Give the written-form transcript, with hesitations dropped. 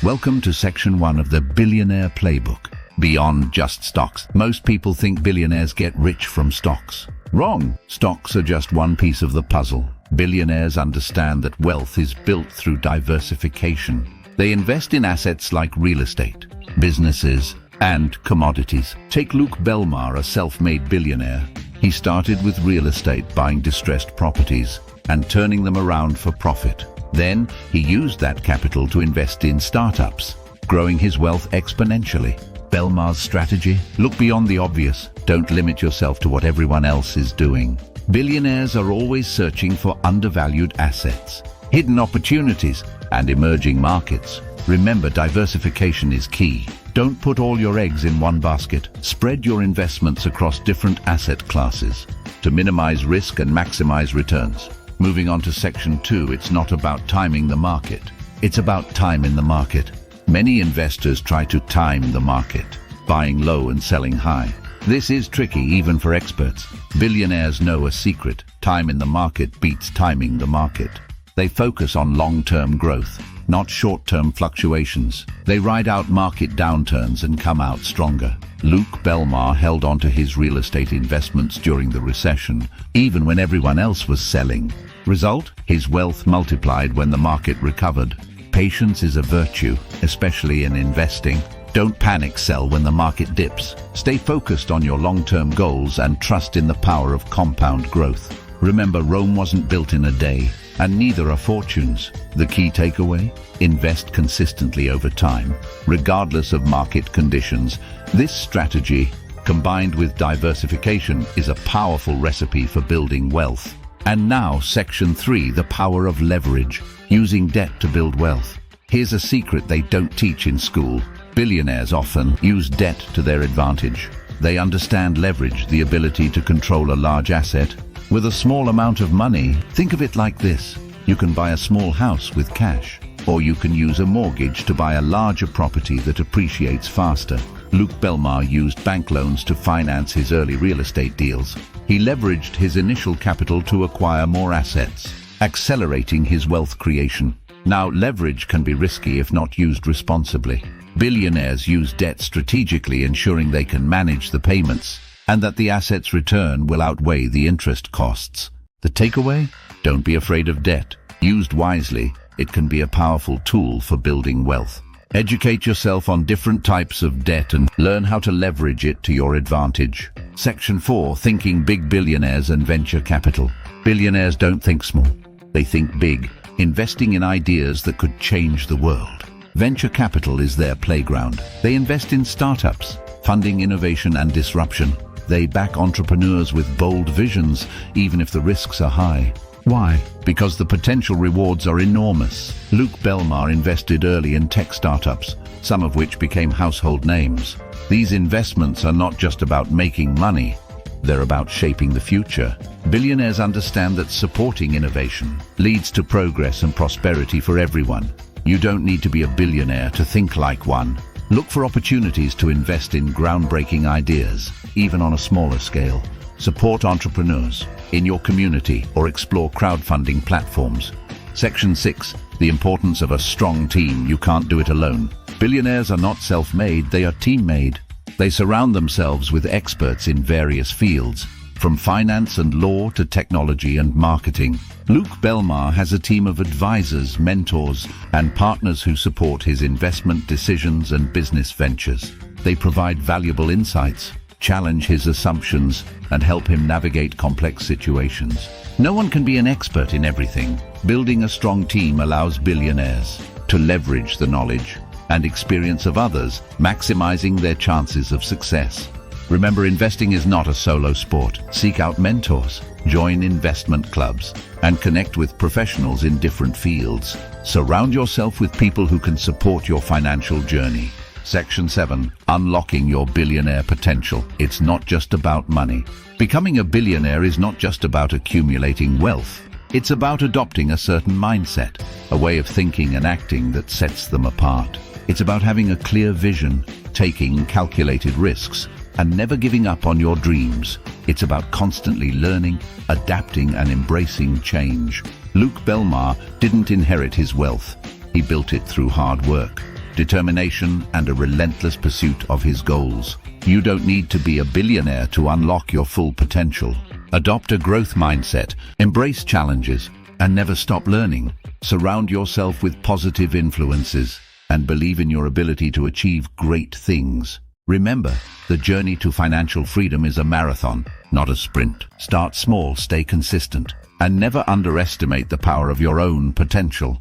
Welcome to Section 1 of the Billionaire Playbook. Beyond just stocks, most people think billionaires get rich from stocks. Wrong. Stocks are just one piece of the puzzle. Billionaires understand that wealth is built through diversification. They invest in assets like real estate, businesses, and commodities. Take Luke Belmar, a self-made billionaire. He started with real estate, buying distressed properties and turning them around for profit. Then he used that capital to invest in startups, growing his wealth exponentially. Belmar's strategy? Look beyond the obvious. Don't limit yourself to what everyone else is doing. Billionaires are always searching for undervalued assets, hidden opportunities, and emerging markets. Remember, diversification is key. Don't put all your eggs in one basket. Spread your investments across different asset classes to minimize risk and maximize returns. Moving on to Section 2, it's not about timing the market. It's about time in the market. Many investors try to time the market, buying low and selling high. This is tricky even for experts. Billionaires know a secret. Time in the market beats timing the market. They focus on long-term growth, not short-term fluctuations. They ride out market downturns and come out stronger. Luke Belmar held on to his real estate investments during the recession, even when everyone else was selling. Result? His wealth multiplied when the market recovered. Patience is a virtue, especially in investing. Don't panic sell when the market dips. Stay focused on your long-term goals and trust in the power of compound growth. Remember, Rome wasn't built in a day, and neither are fortunes. The key takeaway? Invest consistently over time, regardless of market conditions. This strategy, combined with diversification, is a powerful recipe for building wealth. And now, Section 3, the power of leverage, using debt to build wealth. Here's a secret they don't teach in school. Billionaires often use debt to their advantage. They understand leverage, the ability to control a large asset. With a small amount of money, think of it like this. You can buy a small house with cash, or you can use a mortgage to buy a larger property that appreciates faster. Luke Belmar used bank loans to finance his early real estate deals. He leveraged his initial capital to acquire more assets, accelerating his wealth creation. Now, leverage can be risky if not used responsibly. Billionaires use debt strategically, ensuring they can manage the payments and that the asset's return will outweigh the interest costs. The takeaway? Don't be afraid of debt. Used wisely, it can be a powerful tool for building wealth. Educate yourself on different types of debt and learn how to leverage it to your advantage. Section 4, Thinking Big. Billionaires and Venture Capital. Billionaires don't think small. They think big, investing in ideas that could change the world. Venture capital is their playground. They invest in startups, funding innovation and disruption. They back entrepreneurs with bold visions, even if the risks are high. Why? Because the potential rewards are enormous. Luke Belmar invested early in tech startups, some of which became household names. These investments are not just about making money, they're about shaping the future. Billionaires understand that supporting innovation leads to progress and prosperity for everyone. You don't need to be a billionaire to think like one. Look for opportunities to invest in groundbreaking ideas, even on a smaller scale. Support entrepreneurs in your community or explore crowdfunding platforms. Section 6, the importance of a strong team. You can't do it alone. Billionaires are not self-made, they are team-made. They surround themselves with experts in various fields, from finance and law to technology and marketing. Luke Belmar has a team of advisors, mentors, and partners who support his investment decisions and business ventures. They provide valuable insights, challenge his assumptions, and help him navigate complex situations. No one can be an expert in everything. Building a strong team allows billionaires to leverage the knowledge and experience of others, maximizing their chances of success. Remember, investing is not a solo sport. Seek out mentors, join investment clubs, and connect with professionals in different fields. Surround yourself with people who can support your financial journey. Section 7, Unlocking Your Billionaire Potential. It's not just about money. Becoming a billionaire is not just about accumulating wealth. It's about adopting a certain mindset, a way of thinking and acting that sets them apart. It's about having a clear vision, taking calculated risks, and never giving up on your dreams. It's about constantly learning, adapting, and embracing change. Luke Belmar didn't inherit his wealth. He built it through hard work. determination, and a relentless pursuit of his goals. You don't need to be a billionaire to unlock your full potential. Adopt a growth mindset, embrace challenges, and never stop learning. Surround yourself with positive influences and believe in your ability to achieve great things. Remember, the journey to financial freedom is a marathon, not a sprint. Start small, stay consistent, and never underestimate the power of your own potential.